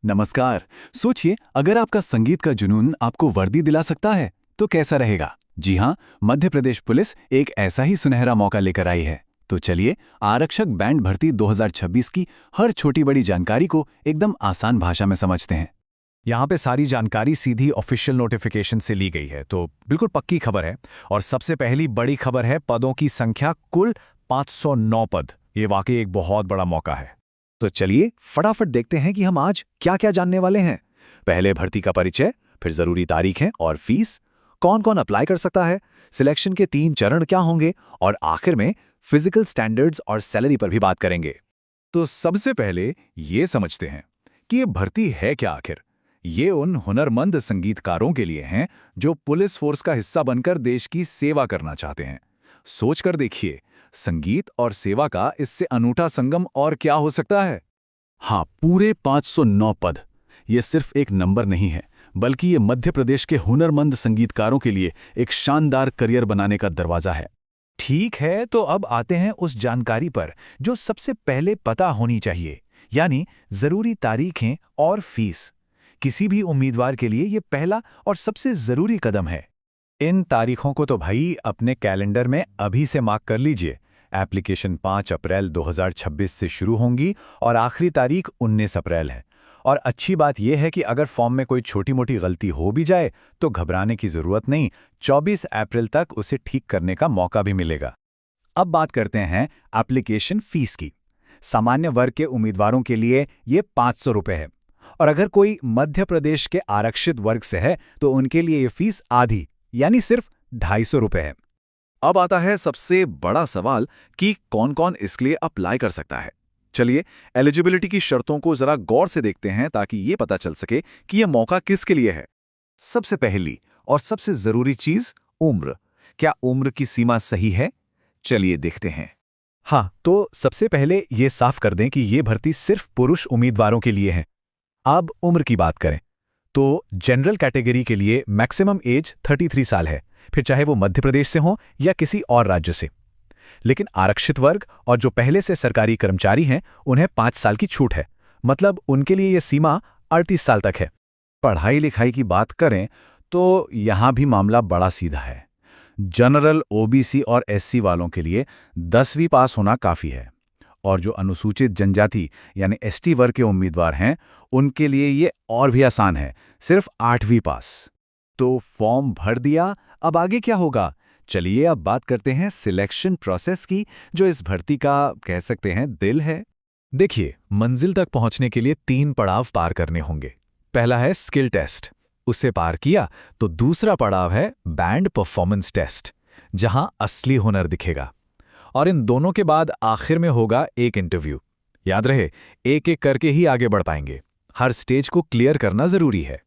नमस्कार। सोचिए, अगर आपका संगीत का जुनून आपको वर्दी दिला सकता है तो कैसा रहेगा। जी हाँ, मध्य प्रदेश पुलिस एक ऐसा ही सुनहरा मौका लेकर आई है। तो चलिए, आरक्षक बैंड भर्ती 2026 की हर छोटी बड़ी जानकारी को एकदम आसान भाषा में समझते हैं। यहाँ पे सारी जानकारी सीधी ऑफिशियल नोटिफिकेशन से ली गई है, तो बिल्कुल पक्की खबर है। और सबसे पहली बड़ी खबर है पदों की संख्या, कुल 509 पद। ये वाकई एक बहुत बड़ा मौका है। तो चलिए फटाफट देखते हैं कि हम आज क्या क्या जानने वाले हैं। पहले भर्ती का परिचय, फिर जरूरी तारीखें और फीस, कौन कौन अप्लाई कर सकता है, सिलेक्शन के 3 चरण क्या होंगे, और आखिर में फिजिकल स्टैंडर्ड्स और सैलरी पर भी बात करेंगे। तो सबसे पहले ये समझते हैं कि ये भर्ती है क्या आखिर। ये उन हुनरमंद संगीतकारों के लिए हैं जो पुलिस फोर्स का हिस्सा बनकर देश की सेवा करना चाहते हैं। सोचकर देखिए, संगीत और सेवा का इससे अनूठा संगम और क्या हो सकता है। हाँ, पूरे 509 पद। ये सिर्फ एक नंबर नहीं है, बल्कि ये मध्य प्रदेश के हुनरमंद संगीतकारों के लिए एक शानदार करियर बनाने का दरवाजा है। ठीक है, तो अब आते हैं उस जानकारी पर जो सबसे पहले पता होनी चाहिए, यानी जरूरी तारीखें और फीस। किसी भी उम्मीदवार के लिए ये पहला और सबसे जरूरी कदम है। इन तारीखों को तो भाई अपने कैलेंडर में अभी से मार्क कर लीजिए। एप्लीकेशन 5 अप्रैल 2026 से शुरू होंगी और आखिरी तारीख 19 अप्रैल है। और अच्छी बात यह है कि अगर फॉर्म में कोई छोटी मोटी गलती हो भी जाए तो घबराने की जरूरत नहीं, 24 अप्रैल तक उसे ठीक करने का मौका भी मिलेगा। अब बात करते हैं एप्लीकेशन फीस की। सामान्य वर्ग के उम्मीदवारों के लिए ये 500 रुपये है, और अगर कोई मध्य प्रदेश के आरक्षित वर्ग से है तो उनके लिए ये फीस आधी, यानी सिर्फ 250 रुपये है। अब आता है सबसे बड़ा सवाल कि कौन कौन इसके लिए अप्लाई कर सकता है। चलिए, एलिजिबिलिटी की शर्तों को जरा गौर से देखते हैं ताकि ये पता चल सके कि यह मौका किसके लिए है। सबसे पहली और सबसे जरूरी चीज, उम्र। क्या उम्र की सीमा सही है? चलिए देखते हैं। हाँ, तो सबसे पहले ये साफ कर दें कि ये भर्ती सिर्फ पुरुष उम्मीदवारों के लिए है। अब उम्र की बात करें तो जनरल कैटेगरी के लिए मैक्सिमम एज 33 साल है, फिर चाहे वो मध्य प्रदेश से हो या किसी और राज्य से। लेकिन आरक्षित वर्ग और जो पहले से सरकारी कर्मचारी हैं उन्हें 5 साल की छूट है, मतलब उनके लिए यह सीमा 38 साल तक है। पढ़ाई लिखाई की बात करें तो यहां भी मामला बड़ा सीधा है। जनरल, ओबीसी और एससी वालों के लिए 10वीं पास होना काफी है, और जो अनुसूचित जनजाति यानी एसटी वर्ग के उम्मीदवार हैं उनके लिए ये और भी आसान है, सिर्फ 8वीं पास। तो फॉर्म भर दिया, अब आगे क्या होगा? चलिए अब बात करते हैं सिलेक्शन प्रोसेस की, जो इस भर्ती का कह सकते हैं दिल है। देखिए, मंजिल तक पहुंचने के लिए 3 पड़ाव पार करने होंगे। पहला है स्किल टेस्ट, उसे पार किया तो दूसरा पड़ाव है बैंड परफॉर्मेंस टेस्ट, जहां असली हुनर दिखेगा। और इन दोनों के बाद आखिर में होगा एक इंटरव्यू। याद रहे, एक एक करके ही आगे बढ़ पाएंगे, हर स्टेज को क्लियर करना जरूरी है।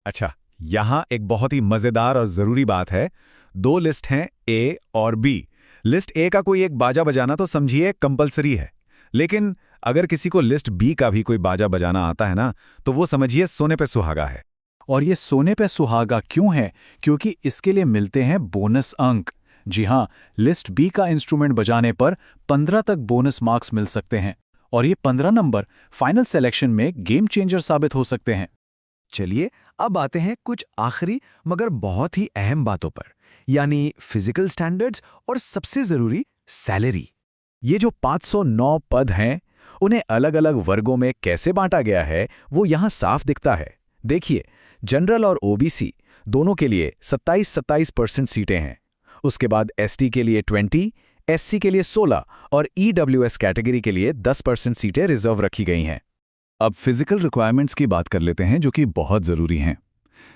अच्छा, यहां एक बहुत ही मजेदार और जरूरी बात है। 2 लिस्ट हैं, ए और बी। लिस्ट ए का कोई एक बाजा बजाना तो समझिए कंपलसरी है, लेकिन अगर किसी को लिस्ट बी का भी कोई बाजा बजाना आता है ना, तो वो समझिए सोने पे सुहागा है। और ये सोने पे सुहागा क्यों है? क्योंकि इसके लिए मिलते हैं बोनस अंक। जी हाँ, लिस्ट बी का इंस्ट्रूमेंट बजाने पर 15 तक बोनस मार्क्स मिल सकते हैं, और ये 15 नंबर फाइनल सिलेक्शन में गेम चेंजर साबित हो सकते हैं। चलिए अब आते हैं कुछ आखिरी मगर बहुत ही अहम बातों पर, यानी फिजिकल स्टैंडर्ड्स और सबसे जरूरी सैलरी। ये जो 509 पद हैं उन्हें अलग अलग वर्गों में कैसे बांटा गया है वो यहाँ साफ दिखता है। देखिए, जनरल और ओबीसी दोनों के लिए 27% सीटें हैं। उसके बाद एसटी के लिए 20, एससी के लिए 16 और ईडब्ल्यूएस कैटेगरी के लिए 10% सीटें रिजर्व रखी गई हैं। अब फिजिकल रिक्वायरमेंट्स की बात कर लेते हैं, जो कि बहुत जरूरी हैं।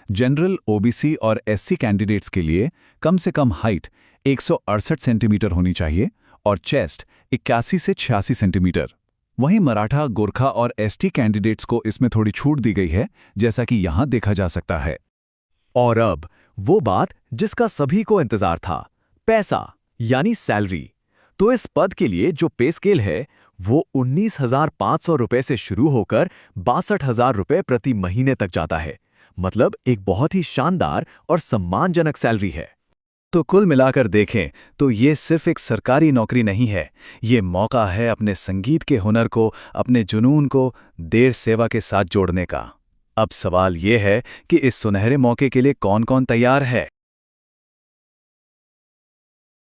जनरल, ओबीसी और एससी कैंडिडेट्स के लिए कम से कम हाइट 168 सेंटीमीटर होनी चाहिए और चेस्ट 81 से 86 सेंटीमीटर। वहीं मराठा, गोरखा और एसटी कैंडिडेट्स को इसमें थोड़ी छूट दी गई है, जैसा कि यहां देखा जा सकता है। और अब वो बात जिसका सभी को इंतजार था, पैसा यानी सैलरी। तो इस पद के लिए जो पे स्केल है वो 19,500 रुपए से शुरू होकर 62,000 रुपए प्रति महीने तक जाता है। मतलब एक बहुत ही शानदार और सम्मानजनक सैलरी है। तो कुल मिलाकर देखें तो ये सिर्फ एक सरकारी नौकरी नहीं है, ये मौका है अपने संगीत के हुनर को, अपने जुनून को देश सेवा के साथ जोड़ने का। अब सवाल ये है कि इस सुनहरे मौके के लिए कौन-कौन तैयार है।